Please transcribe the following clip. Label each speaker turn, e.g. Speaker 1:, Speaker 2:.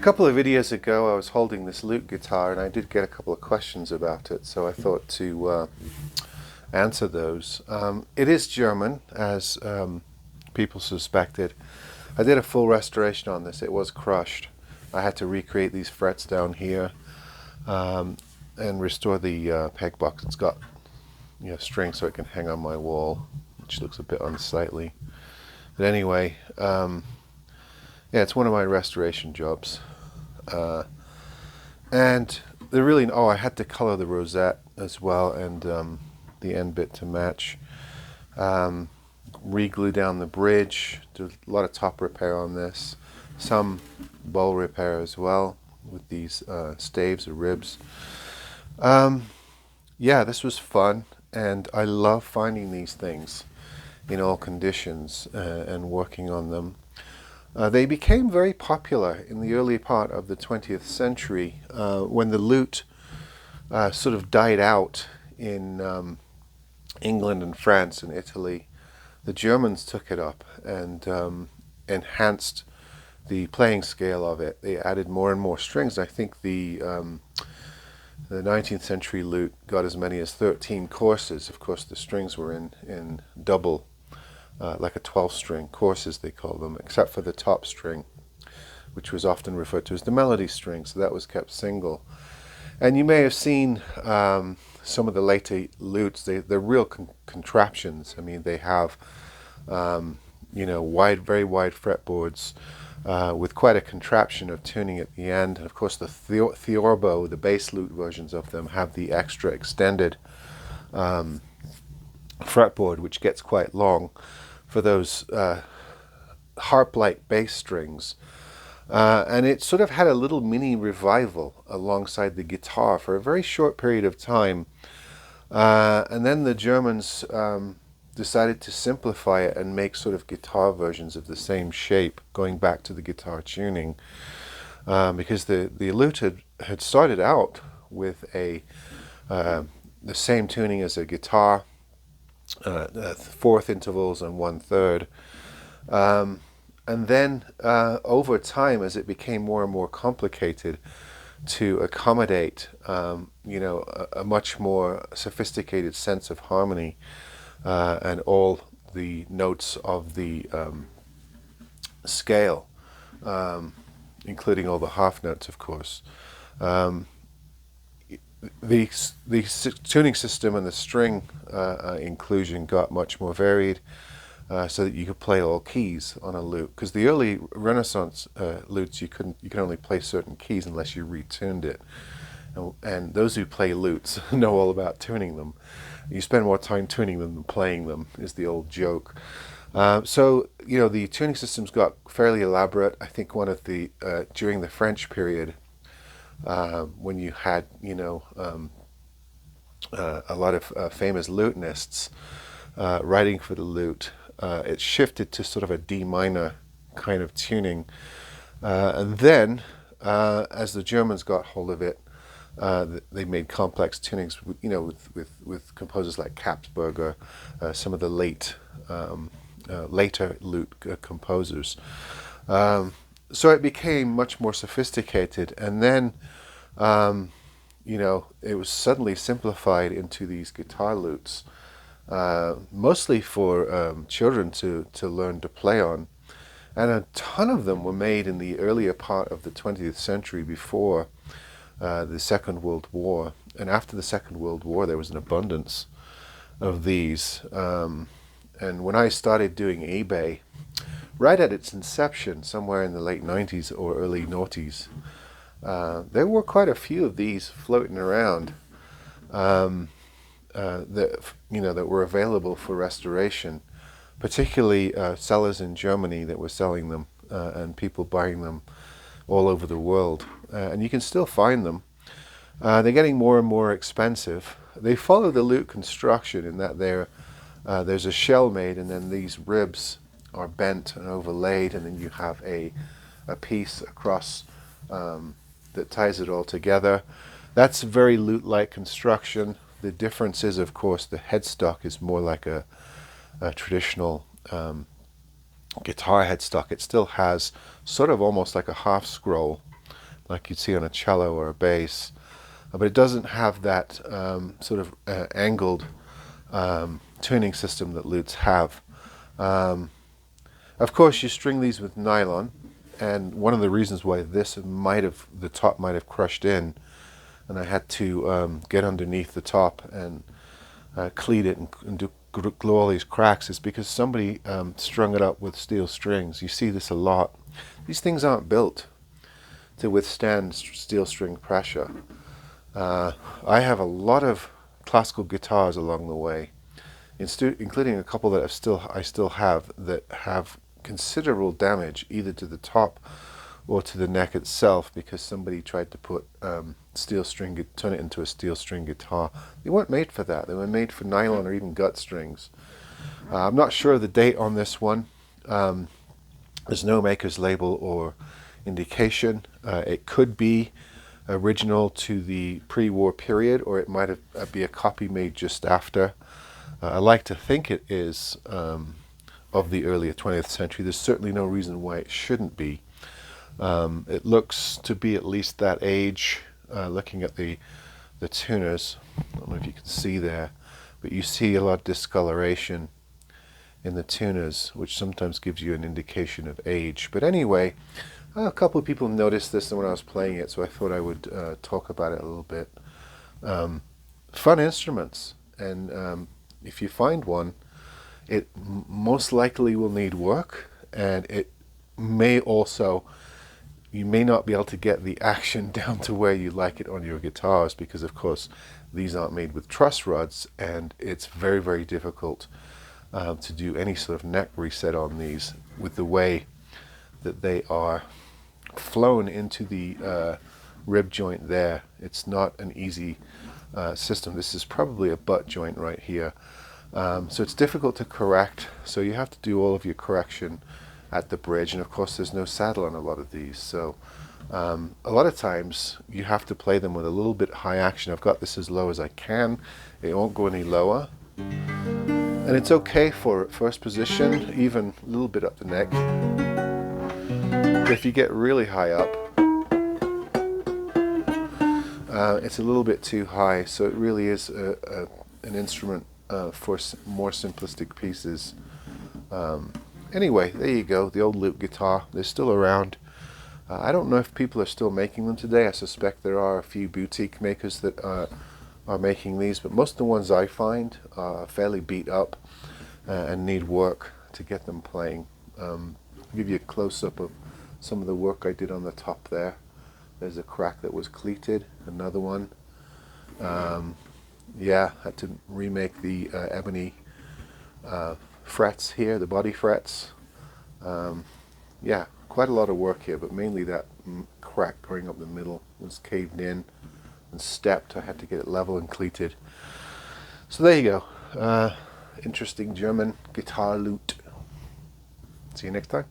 Speaker 1: couple of videos ago I was holding this lute guitar and I did get a couple of questions about it, so I thought to answer those. It is German, as people suspected. I did a full restoration on this. It was crushed. I had to recreate these frets down here and restore the peg box. It's got string so it can hang on my wall, which looks a bit unsightly. But anyway, yeah, it's one of my restoration jobs. And I had to color the rosette as well, and the end bit to match. Re-glue down the bridge. Did a lot of top repair on this. Some bowl repair as well with these staves or ribs. Yeah, this was fun, and I love finding these things in all conditions and working on them. They became very popular in the early part of the 20th century when the lute sort of died out in England and France and Italy. The Germans took it up and enhanced the playing scale of it. They added more and more strings. I think the 19th century lute got as many as 13 courses. Of course, the strings were in double, like a 12-string courses they call them, except for the top string, which was often referred to as the melody string, so that was kept single. And you may have seen some of the later lutes. They're real contraptions. I mean, they have very wide fretboards with quite a contraption of tuning at the end. And of course, the theorbo, the bass lute versions of them, have the extra extended fretboard, which gets quite long for those harp-like bass strings. And it sort of had a little mini revival alongside the guitar for a very short period of time. And then the Germans decided to simplify it and make sort of guitar versions of the same shape, going back to the guitar tuning. Because the lute had started out with the same tuning as a guitar, fourth intervals and 1/3. And then over time, as it became more and more complicated to accommodate, a much more sophisticated sense of harmony and all the notes of the scale, including all the half notes, of course. The tuning system and the string inclusion got much more varied, so that you could play all keys on a lute. Because the early Renaissance lutes, you can only play certain keys unless you retuned it. And those who play lutes know all about tuning them. You spend more time tuning them than playing them, is the old joke. So the tuning systems got fairly elaborate. I think one of the during the French period, when you had a lot of famous lutenists writing for the lute, it shifted to sort of a D minor kind of tuning, and then as the Germans got hold of it, they made complex tunings, with composers like Kapsberger, some of the later lute composers. So it became much more sophisticated, and then it was suddenly simplified into these guitar lutes, mostly for children to learn to play on. And a ton of them were made in the earlier part of the 20th century, before the Second World War. And after the Second World War, there was an abundance of these. And when I started doing eBay, right at its inception, somewhere in the late 90s or early noughties, there were quite a few of these floating around that were available for restoration, particularly sellers in Germany that were selling them, and people buying them all over the world. And you can still find them. They're getting more and more expensive. They follow the lute construction in that there's a shell made, and then these ribs are bent and overlaid, and then you have a piece across that ties it all together. That's a very lute-like construction. The difference is, of course, the headstock is more like a traditional guitar headstock. It still has sort of almost like a half scroll like you'd see on a cello or a bass. But it doesn't have that sort of angled tuning system that lutes have. Of course, you string these with nylon, and one of the reasons why the top might have crushed in, and I had to get underneath the top and cleat it and glue all these cracks, is because somebody strung it up with steel strings. You see this a lot. These things aren't built to withstand steel string pressure. I have a lot of classical guitars along the way, including a couple that I still have that have considerable damage either to the top or to the neck itself, because somebody tried to put turn it into a steel string guitar. They weren't made for that. They were made for nylon or even gut strings. I'm not sure of the date on this one. There's no maker's label or indication. It could be original to the pre-war period, or it might be a copy made just after. I like to think it is of the earlier 20th century. There's certainly no reason why it shouldn't be. It looks to be at least that age, looking at the tuners. I don't know if you can see there, but you see a lot of discoloration in the tuners, which sometimes gives you an indication of age. But anyway, a couple of people noticed this when I was playing it, so I thought I would talk about it a little bit. Fun instruments, and if you find one, it most likely will need work, and it may also, you may not be able to get the action down to where you like it on your guitars, because of course these aren't made with truss rods, and it's very, very difficult to do any sort of neck reset on these with the way that they are flown into the rib joint there. It's not an easy system. This is probably a butt joint right here. So it's difficult to correct, so you have to do all of your correction at the bridge, and of course there's no saddle on a lot of these, so a lot of times you have to play them with a little bit high action. I've got this as low as I can. It won't go any lower, and it's okay for first position, even a little bit up the neck. But if you get really high up, it's a little bit too high, so it really is an instrument for more simplistic pieces. Anyway, there you go, the old lute guitar. They're still around. I don't know if people are still making them today. I suspect there are a few boutique makers that are making these, but most of the ones I find are fairly beat up and need work to get them playing. I'll give you a close-up of some of the work I did on the top there. There's a crack that was cleated, another one. Yeah, had to remake the ebony frets here, the body frets. Yeah, quite a lot of work here, but mainly that crack going up the middle was caved in and stepped. I had to get it level and cleated. So there you go. Interesting German guitar lute. See you next time.